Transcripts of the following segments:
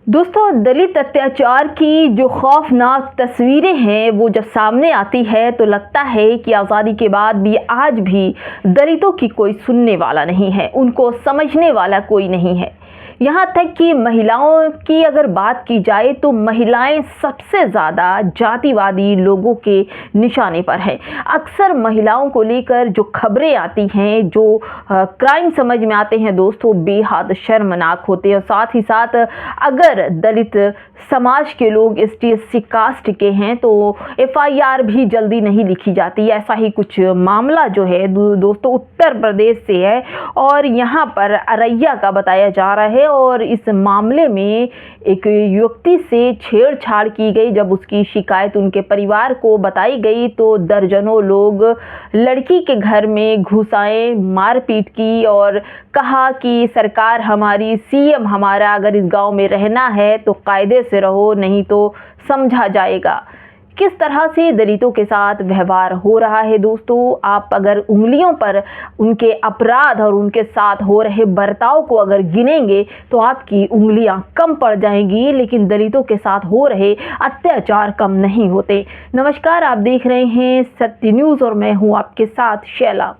दोस्तों, दलित अत्याचार की जो खौफनाक तस्वीरें हैं वो जब सामने आती है तो लगता है कि आज़ादी के बाद भी आज भी दलितों की कोई सुनने वाला नहीं है, उनको समझने वाला कोई नहीं है। यहाँ तक कि महिलाओं की अगर बात की जाए तो महिलाएं सबसे ज़्यादा जातिवादी लोगों के निशाने पर हैं। अक्सर महिलाओं को लेकर जो खबरें आती हैं, जो क्राइम समझ में आते हैं दोस्तों, बेहद शर्मनाक होते हैं। और साथ ही साथ अगर दलित समाज के लोग ST/SC कास्ट के हैं तो FIR भी जल्दी नहीं लिखी जाती। ऐसा ही कुछ मामला जो है दोस्तों उत्तर प्रदेश से है और यहाँ पर अररिया का बताया जा रहा है। और इस मामले में एक युवती से छेड़छाड़ की गई। जब उसकी शिकायत उनके परिवार को बताई गई तो दर्जनों लोग लड़की के घर में घुस आए, मारपीट की और कहा कि सरकार हमारी, CM हमारा, अगर इस गांव में रहना है तो कायदे से रहो, नहीं तो समझा जाएगा। किस तरह से दलितों के साथ व्यवहार हो रहा है दोस्तों, आप अगर उंगलियों पर उनके अपराध और उनके साथ हो रहे बर्ताव को अगर गिनेंगे तो आपकी उंगलियां कम पड़ जाएंगी, लेकिन दलितों के साथ हो रहे अत्याचार कम नहीं होते। नमस्कार, आप देख रहे हैं सत्य न्यूज़ और मैं हूं आपके साथ शैला।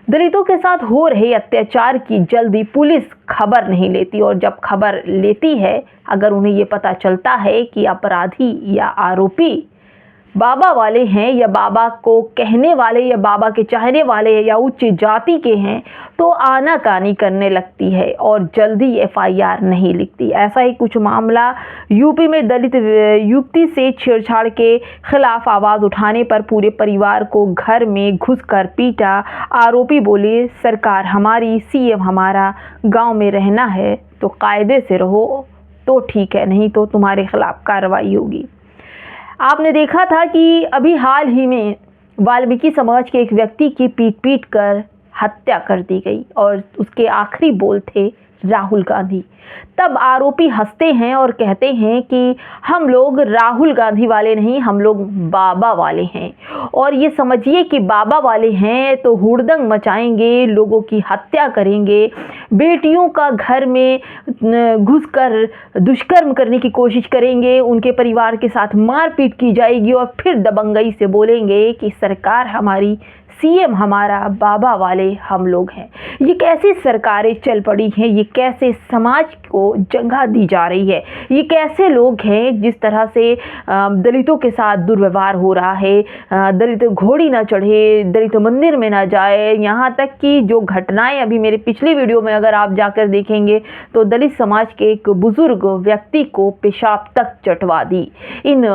दलितों के साथ हो रहे अत्याचार की जल्दी पुलिस खबर नहीं लेती और जब खबर लेती है, अगर उन्हें ये पता चलता है कि अपराधी या आरोपी बाबा वाले हैं या बाबा को कहने वाले या बाबा के चाहने वाले या उच्च जाति के हैं तो आनाकानी करने लगती है और जल्दी FIR नहीं लिखती। ऐसा ही कुछ मामला यूपी में दलित युवती से छेड़छाड़ के खिलाफ आवाज़ उठाने पर पूरे परिवार को घर में घुसकर पीटा। आरोपी बोले, सरकार हमारी, CM हमारा, गांव में रहना है तो कायदे से रहो तो ठीक है, नहीं तो तुम्हारे खिलाफ कार्रवाई होगी। आपने देखा था कि अभी हाल ही में वाल्मीकि समाज के एक व्यक्ति की पीट कर हत्या कर दी गई और उसके आखिरी बोल थे राहुल गांधी। तब आरोपी हंसते हैं और कहते हैं कि हम लोग राहुल गांधी वाले नहीं, हम लोग बाबा वाले हैं। और ये समझिए कि बाबा वाले हैं तो हुड़दंग मचाएंगे, लोगों की हत्या करेंगे, बेटियों का घर में घुसकर दुष्कर्म करने की कोशिश करेंगे, उनके परिवार के साथ मारपीट की जाएगी और फिर दबंगई से बोलेंगे कि सरकार हमारी, CM हमारा, बाबा वाले हम लोग हैं। ये कैसी सरकारें चल पड़ी हैं, ये कैसे समाज को जगह दी जा रही है, ये कैसे लोग हैं जिस तरह से दलितों के साथ दुर्व्यवहार हो रहा है। दलित घोड़ी ना चढ़े, दलित मंदिर में ना जाए, यहाँ तक कि जो घटनाएं अभी मेरे पिछली वीडियो में अगर आप जाकर देखेंगे तो दलित समाज के एक बुजुर्ग व्यक्ति को पेशाब तक चटवा दी। इन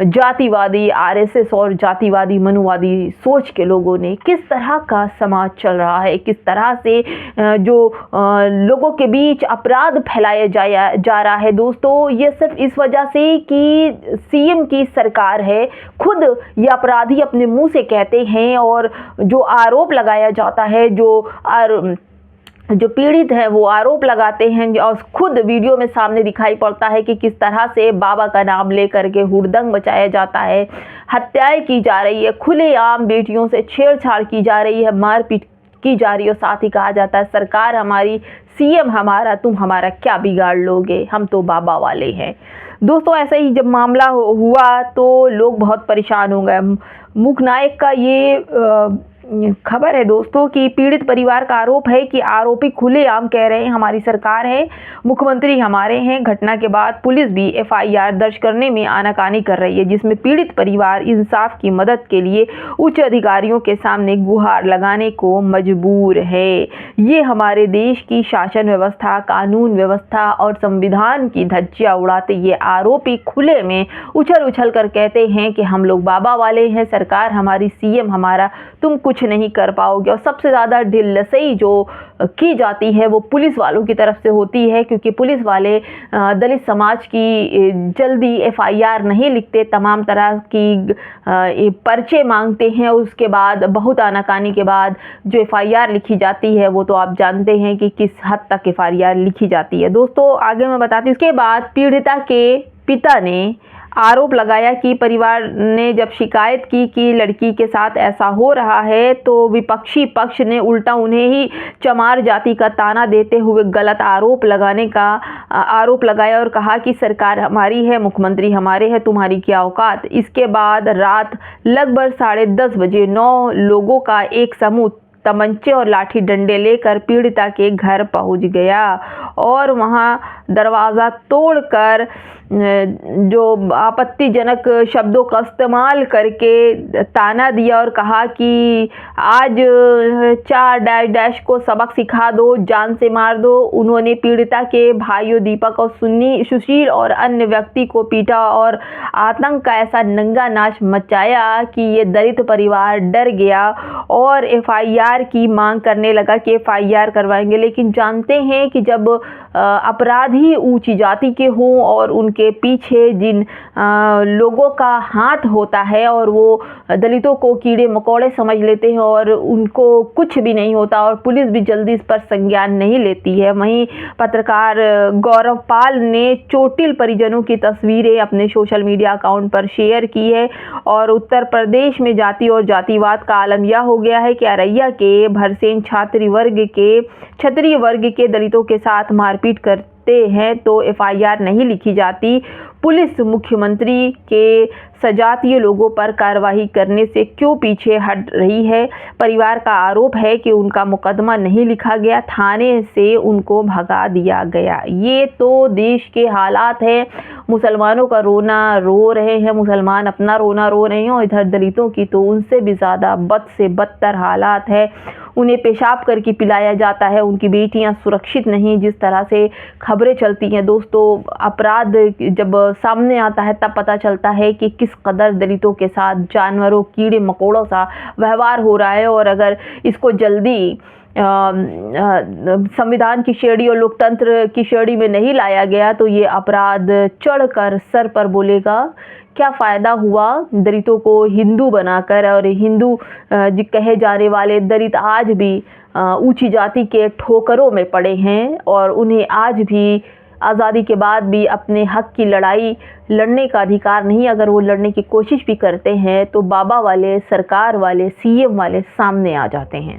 जातिवादी RSS और जातिवादी मनुवादी सोच के लोगों ने किस तरह का समाज चल रहा है, किस तरह से जो लोगों के बीच अपराध फैलाया जा रहा है दोस्तों, ये सिर्फ इस वजह से कि CM की सरकार है। खुद ये अपराधी अपने मुंह से कहते हैं और जो आरोप लगाया जाता है, जो पीड़ित है वो आरोप लगाते हैं और खुद वीडियो में सामने दिखाई पड़ता है कि किस तरह से बाबा का नाम लेकर के हुड़दंग मचाया जाता है, हत्याएं की जा रही है, खुलेआम बेटियों से छेड़छाड़ की जा रही है, मारपीट की जा रही है और साथ ही कहा जाता है सरकार हमारी, CM हमारा, तुम हमारा क्या बिगाड़ लोगे, हम तो बाबा वाले हैं। दोस्तों, ऐसा ही जब मामला हुआ तो लोग बहुत परेशान हो गए। मूकनायक का ये खबर है दोस्तों कि पीड़ित परिवार का आरोप है कि आरोपी खुलेआम कह रहे हैं हमारी सरकार है, मुख्यमंत्री हमारे हैं। घटना के बाद पुलिस भी FIR दर्ज करने में आनाकानी कर रही है, जिसमें पीड़ित परिवार इंसाफ की मदद के लिए उच्च अधिकारियों के सामने गुहार लगाने को मजबूर है। ये हमारे देश की शासन व्यवस्था, कानून व्यवस्था और संविधान की धज्जियां उड़ाते ये आरोपी खुले में उछल कर कहते हैं कि हम लोग बाबा वाले हैं, सरकार हमारी, CM हमारा, तुम कुछ नहीं कर पाओगे। और सबसे ज़्यादा ढिल्लसई जो की जाती है वो पुलिस वालों की तरफ से होती है, क्योंकि पुलिस वाले दलित समाज की जल्दी FIR नहीं लिखते, तमाम तरह की पर्चे मांगते हैं। उसके बाद बहुत आनाकानी के बाद जो FIR लिखी जाती है वो तो आप जानते हैं कि किस हद तक FIR लिखी जाती है। दोस्तों, आगे मैं बताती हूँ। उसके बाद पीड़िता के पिता ने आरोप लगाया कि परिवार ने जब शिकायत की कि लड़की के साथ ऐसा हो रहा है तो विपक्षी पक्ष ने उल्टा उन्हें ही चमार जाति का ताना देते हुए गलत आरोप लगाया और कहा कि सरकार हमारी है, मुख्यमंत्री हमारे हैं, तुम्हारी क्या औकात। इसके बाद रात लगभग 10:30 बजे 9 लोगों का एक समूह तमंचे और लाठी डंडे लेकर पीड़िता के घर पहुंच गया और वहां दरवाज़ा तोड़कर जो आपत्तिजनक शब्दों का इस्तेमाल करके ताना दिया और कहा कि आज 4 को सबक सिखा दो, जान से मार दो। उन्होंने पीड़िता के भाइयों दीपक और सुशील और अन्य व्यक्ति को पीटा और आतंक का ऐसा नंगा नाच मचाया कि ये दलित परिवार डर गया और एफआईआर की मांग करने लगा कि एफआईआर करवाएंगे। लेकिन जानते हैं कि जब अपराधी ऊंची जाति के हों और उनके पीछे जिन लोगों का हाथ होता है और वो दलितों को कीड़े मकोड़े समझ लेते हैं और उनको कुछ भी नहीं होता और पुलिस भी जल्दी इस पर संज्ञान नहीं लेती है। वहीं पत्रकार गौरव पाल ने चोटिल परिजनों की तस्वीरें अपने सोशल मीडिया अकाउंट पर शेयर की है और उत्तर प्रदेश में जाति और जातिवाद का आलम यह हो गया है कि औरैया के भरसेन क्षत्रिय वर्ग के दलितों के साथ मारपीट करते हैं तो एफआईआर नहीं लिखी जाती। पुलिस मुख्यमंत्री के सजातीय लोगों पर कार्रवाई करने से क्यों पीछे हट रही है। परिवार का आरोप है कि उनका मुकदमा नहीं लिखा गया, थाने से उनको भगा दिया गया। ये तो देश के हालात हैं। मुसलमानों का रोना रो रहे हैं, मुसलमान अपना रोना रो रहे हैं और इधर दलितों की तो उनसे भी ज़्यादा बद से बदतर हालात है। उन्हें पेशाब करके पिलाया जाता है, उनकी बेटियां सुरक्षित नहीं, जिस तरह से खबरें चलती हैं। दोस्तों, अपराध जब सामने आता है तब पता चलता है कि किस कदर दलितों के साथ जानवरों, कीड़े मकोड़ों सा व्यवहार हो रहा है और अगर इसको जल्दी संविधान की श्रेणी और लोकतंत्र की श्रेणी में नहीं लाया गया तो ये अपराध चढ़कर सर पर बोलेगा। क्या फ़ायदा हुआ दलितों को हिंदू बनाकर, और हिंदू कहे जाने वाले दलित आज भी ऊंची जाति के ठोकरों में पड़े हैं और उन्हें आज भी आज़ादी के बाद भी अपने हक की लड़ाई लड़ने का अधिकार नहीं। अगर वो लड़ने की कोशिश भी करते हैं तो बाबा वाले, सरकार वाले, सीएम वाले सामने आ जाते हैं।